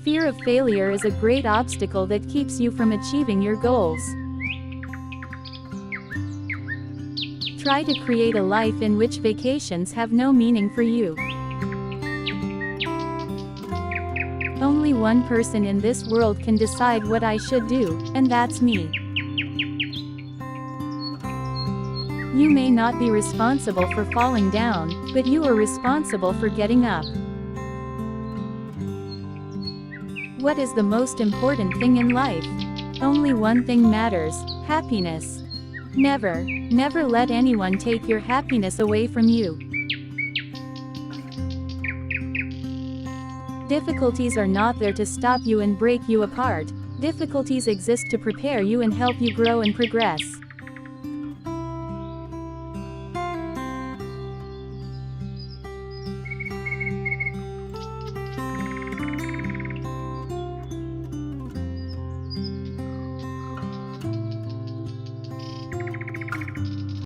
Fear of failure is a great obstacle that keeps you from achieving your goals. Try to create a life in which vacations have no meaning for you. Only one person in this world can decide what I should do, and that's me. You may not be responsible for falling down, but you are responsible for getting up. What is the most important thing in life? Only one thing matters: happiness. Never let anyone take your happiness away from you. Difficulties are not there to stop you and break you apart. Difficulties exist to prepare you and help you grow and progress.